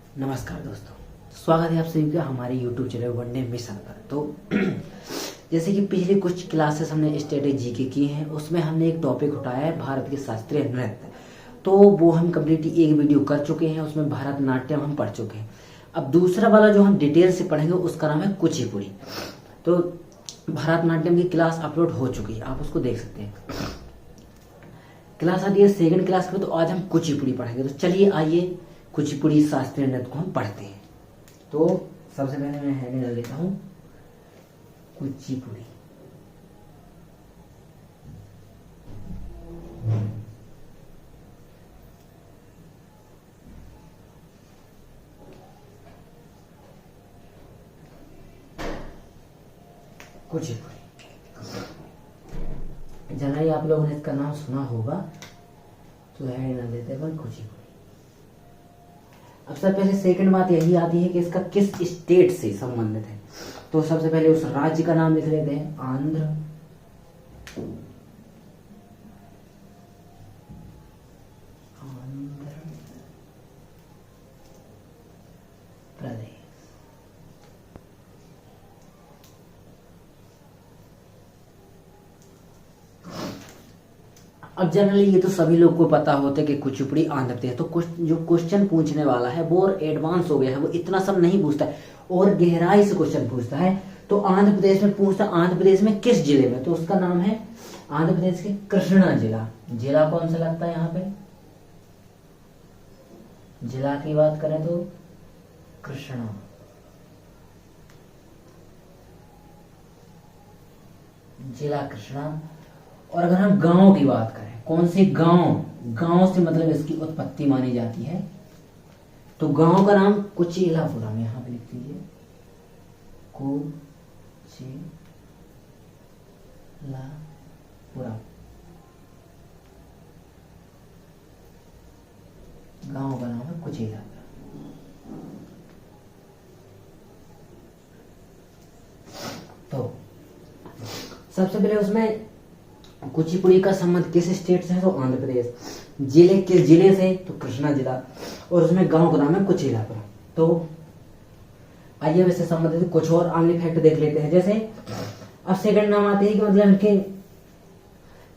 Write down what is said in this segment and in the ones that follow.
नमस्कार दोस्तों, स्वागत है आप सभी का हमारे YouTube चैनल वनडे मिशन पर। तो जैसे कि पिछले कुछ क्लासेस हमने स्ट्रेटेजी की हैं, उसमें हमने एक टॉपिक उठाया है भारत के शास्त्रीय नृत्य। तो वो हम कम्प्लीटली एक वीडियो कर चुके हैं, उसमें भरतनाट्यम हम पढ़ चुके हैं। अब दूसरा वाला जो हम डिटेल से पढ़ेंगे उसका नाम है कुचिपुड़ी। तो भरतनाट्यम की क्लास अपलोड हो चुकी है, आप उसको देख सकते हैं। क्लास आती है सेकंड क्लास में, तो आज हम कुचिपुड़ी पढ़ेंगे। तो चलिए आइए कुचिपुड़ी शास्त्रीय नृत्य को हम पढ़ते हैं। तो सबसे पहले मैं हेडिंग ले लेता हूं कुचिपुड़ी। कुचिपुड़ी जनरली आप लोगों ने इसका नाम सुना होगा, तो हेडिंग ले लेते हैं कुचिपुड़ी। अब सबसे पहले सेकंड बात यही आती है कि इसका किस स्टेट से संबंधित है। तो सबसे पहले उस राज्य का नाम लिख लेते हैं, आंध्र प्रदेश। अब जनरली ये तो सभी लोग को पता होता है कि कुचिपुड़ी आंध्र प्रदेश। तो जो क्वेश्चन पूछने वाला है वो एडवांस हो गया है, वो इतना सब नहीं पूछता है और गहराई से क्वेश्चन पूछता है। तो आंध्र प्रदेश में पूछता, आंध्र प्रदेश में किस जिले में, तो उसका नाम है आंध्र प्रदेश के कृष्णा जिला। जिला कौन सा लगता है यहाँ पे, जिला की बात करें तो कृष्णा। जिला कृष्णा। और अगर हम गांव की बात करें, कौन से गांव, गांव से मतलब इसकी उत्पत्ति मानी जाती है, तो गांव का नाम कुचेलापुरम, यहां पे लिख दीजिए कुचेलापुरम। गांव का नाम है कुचेलापुरम। तो सबसे पहले उसमें कुचिपुड़ी का संबंध किस स्टेट से है, तो आंध्र प्रदेश। जिले किस जिले से, तो कृष्णा जिला। और उसमें गांव का नाम है कुचेलापुरम। तो आइए वैसे संबंधित कुछ और आमली फैक्ट देख लेते हैं। जैसे अब सेकंड नाम आते हैं कि मतलब इनके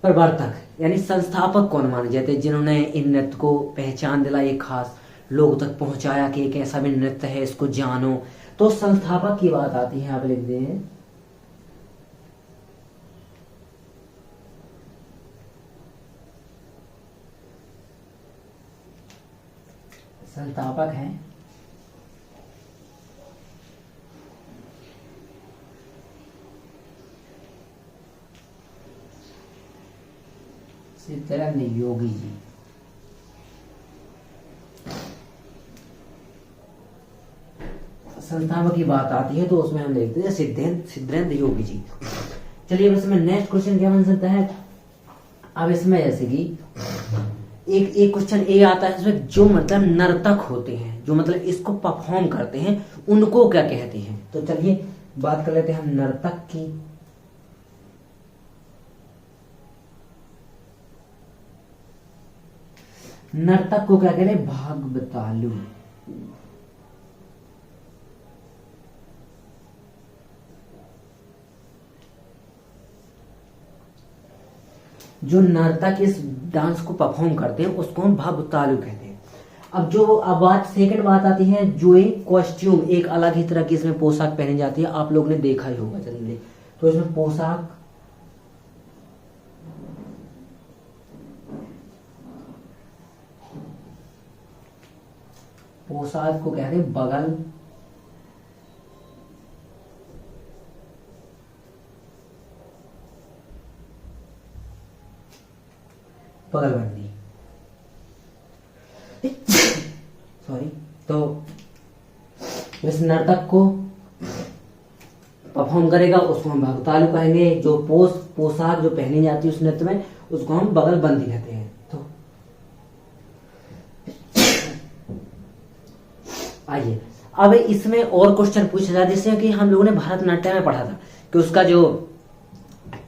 प्रवर्तक यानी संस्थापक कौन माने जाते हैं, जिन्होंने इन नृत्य को पहचान दिलाई, एक खास लोगों तक पहुंचाया कि एक ऐसा भी नृत्य है, इसको जानो। तो संस्थापक की बात आती है, आप लिख दें संस्थापक हैं सिद्धेंद्र योगी जी। संस्थापक की बात आती है तो उसमें हम देखते हैं सिद्धेंद्र योगी जी। चलिए अब इसमें नेक्स्ट क्वेश्चन क्या बन सकता है। अब इसमें जैसे कि एक क्वेश्चन ए आता है, इसमें जो मतलब नर्तक होते हैं, जो मतलब इसको परफॉर्म करते हैं, उनको क्या कहते हैं। तो चलिए बात कर लेते हैं हम नर्तक की। नर्तक को क्या कहते हैं, भागवतालु। जो नर्तक इस डांस को परफॉर्म करते हैं उसको हम भागवतालु कहते हैं। अब बात सेकंड बात आती है, जो एक कॉस्ट्यूम, एक अलग ही तरह की इसमें पोशाक पहनी जाती है, आप लोग ने देखा ही होगा जल्दी। तो इसमें पोशाक को कहते हैं बगलबंदी। सॉरी। तो इस नर्तक को परफॉर्म करेगा उसको हम भागवतालु कहेंगे। जो पोशाक जो पहनी जाती है उस नृत्य में, उसको हम बगलबंदी कहते हैं। तो आइए अब इसमें और क्वेश्चन पूछा जाए, जैसे कि हम लोगों ने भरतनाट्यम में पढ़ा था कि उसका जो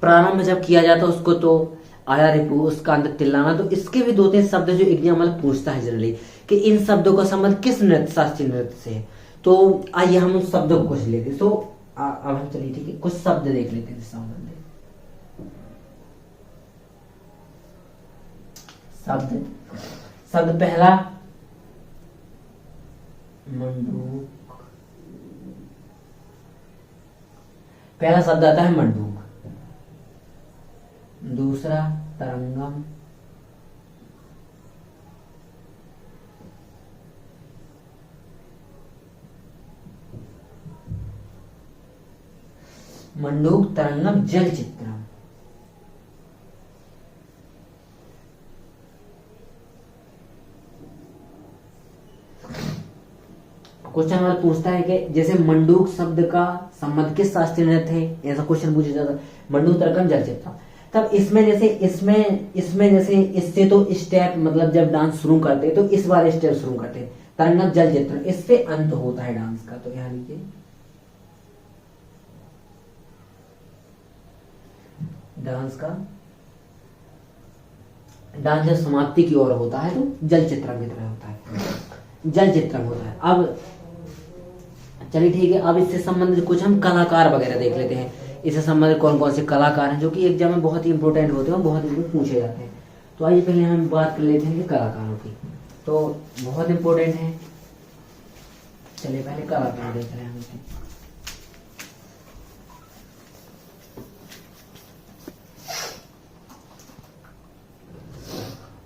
प्रारंभ जब किया जाता है उसको तो आया रिपू, उसका अंदर तिल्लाना। तो इसके भी दो तीन शब्द जो एग्जाम्पल पूछता है जनरली कि इन शब्दों का संबंध किस नृत्य शास्त्रीय नृत्य से है। तो आइए हम उन शब्दों को कुछ लेते। तो अब हम चलिए ठीक है कुछ शब्द देख लेते हैं संबंध। शब्द शब्द पहला मंडूक। पहला शब्द आता है मंडूक। दूसरा तरंगम। मंडूक तरंगम जल चित्रम। क्वेश्चन हमारा पूछता है कि जैसे मंडूक शब्द का संबंध किस शास्त्रीय नृत्य है, ऐसा क्वेश्चन पूछा जाता है। मंडूक तरंगम जल चित्रम, तब इसमें जैसे इसमें जैसे इससे तो स्टेप मतलब जब डांस शुरू करते हैं तो इस वाले स्टेप शुरू करते हैं। तरंगम जल चित्रम इससे अंत होता है डांस का। तो यहाँ लीजिए डांस जब समाप्ति की ओर होता है तो जल चित्रम की तरह होता है, जल चित्रम होता है। अब चलिए ठीक है, अब इससे संबंधित कुछ हम कलाकार वगैरह देख लेते हैं। इससे संबंधित कौन कौन से कलाकार हैं जो कि एग्जाम में बहुत ही इंपॉर्टेंट होते हैं और बहुत ही पूछे जाते हैं। तो आइए पहले हम बात कर लेते हैं कि कलाकारों की, तो बहुत इंपॉर्टेंट है। चलिए पहले कलाकार देख रहे हैं हम।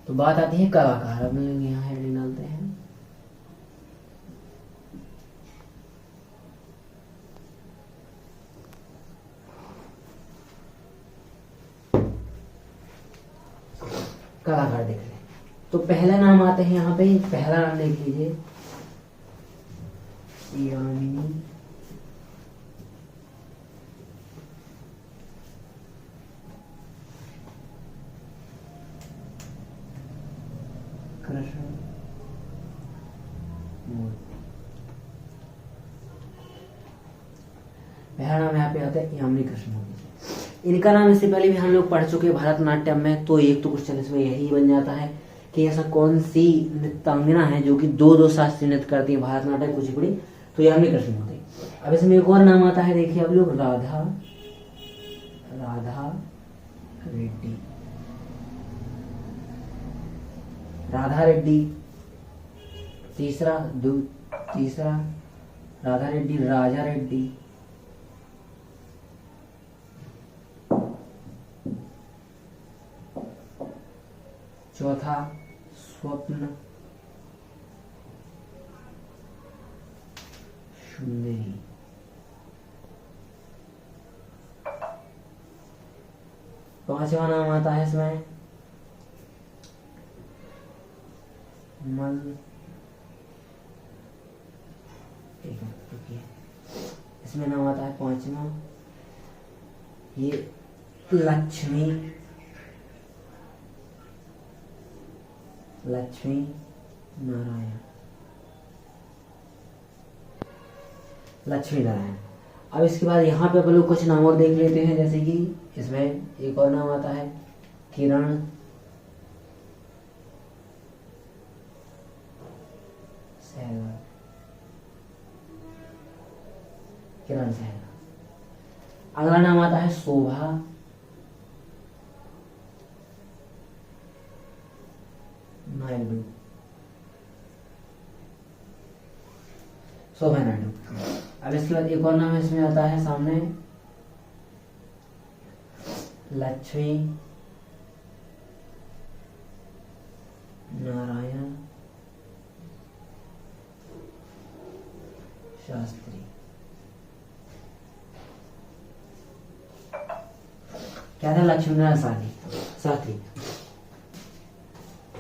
तो बात आती है कलाकार। अब यहाँ हेडिंग डालते हैं कलाकार देख रहे हैं। तो पहला नाम आते हैं यहाँ पे, पहला नाम देख लीजिए यामिनी कृष्ण मूर्ति। पहला नाम यहाँ पे आता है यामिनी कृष्ण मूर्ति। इनका नाम इससे पहले भी हम लोग पढ़ चुके हैं भरतनाट्यम में। तो एक तो क्वेश्चन इसमें यही बन जाता है कि ऐसा कौन सी नृत्यांगना है जो कि दो शास्त्रीय नृत्य करती है, भरतनाट्यम कुचिपुड़ी। तो यामिनी कृष्ण मूर्ति। अब इसमें एक और नाम आता है, देखिए अब लोग राधा रेड्डी। राधा रेड्डी तीसरा राधा रेड्डी, राजा रेड्डी, चौथा स्वप्न सुंदरी। पांचवा नाम आता है इसमें इसमें नाम आता है पांचवा ये लक्ष्मी नारायण। अब इसके बाद यहाँ पे अपन लोग कुछ नाम और देख लेते हैं। जैसे कि इसमें एक और नाम आता है किरण सहगल। अगला नाम आता है शोभा नायडू। अब इसके बाद एक और नाम इसमें आता है सामने लक्ष्मी नारायण शास्त्री। क्या था? लक्ष्मी नारायण शास्त्री।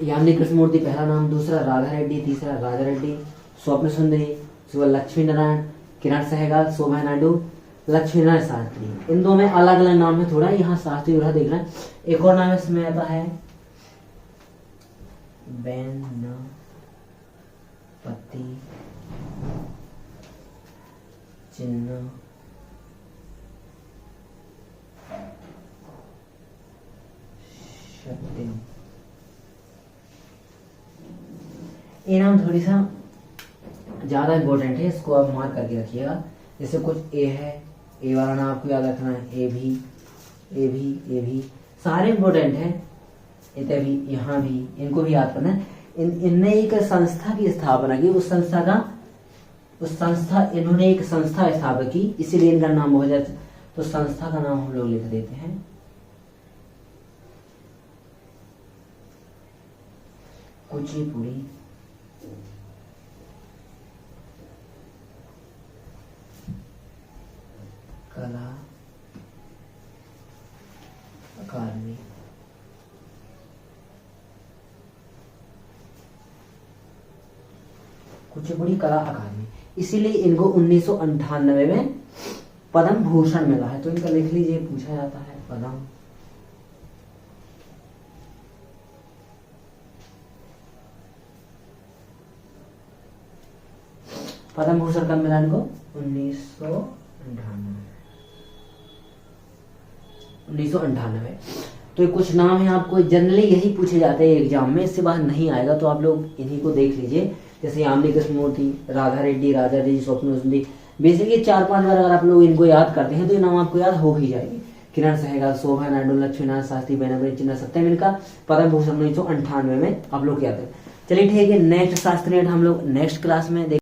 यामिनी कृष्ण मूर्ति पहला नाम, दूसरा राधा रेड्डी, तीसरा राजा रेड्डी, स्वप्न सुंदरी, लक्ष्मी नारायण, किरण सहगल, शोभा नायडू, लक्ष्मी नारायण शास्त्री। इन दो में अलग अलग नाम है थोड़ा, यहाँ शास्त्री थोड़ा देखना है। एक और नाम इसमें आता है बेनपति चिन्ह ये नाम थोड़ी सा ज्यादा इंपॉर्टेंट है, इसको आप मार्क करके रखिएगा। जैसे कुछ ए है, ए वाला नाम आपको याद रखना है, ए भी, ए भी, ए भी, सारे इंपॉर्टेंट हैं। इधर भी, यहाँ भी, इनको भी याद करना है। इनने एक संस्था की स्थापना की, इन्होंने एक संस्था स्थापित की, इसीलिए इनका नाम हो जाता। तो संस्था का नाम हम लोग लिख देते हैं कुचिपुड़ी कला अकादमी। कुचिपुड़ी कला अकादमी, इसीलिए इनको 1998 में पद्म भूषण मिला है। तो इनका लिख लीजिए, पूछा जाता है पद्म भूषण कब मिला इनको? 1998। तो ये कुछ नाम है, आपको जनरली यही पूछे जाते हैं एग्जाम में, इससे बाहर नहीं आएगा। तो आप लोग इन्हीं को देख लीजिए, जैसे यामिनी कृष्णमूर्ति, राधा रेड्डी, राजा रेड्डी, स्वप्न सुंदरी। बेसिकली 4-5 बार अगर आप लोग इनको याद करते हैं तो ये नाम आपको याद हो ही जाएगी। किरण सहगल, शोभा नायडू, लक्ष्मीनाथ शास्त्री, बेनबरी चिन्ह सत्यम, इनका पद्म भूषण 1998 में आप लोग याद है। चलिए ठीक है, नेक्स्ट शास्त्री हम लोग नेक्स्ट क्लास में देख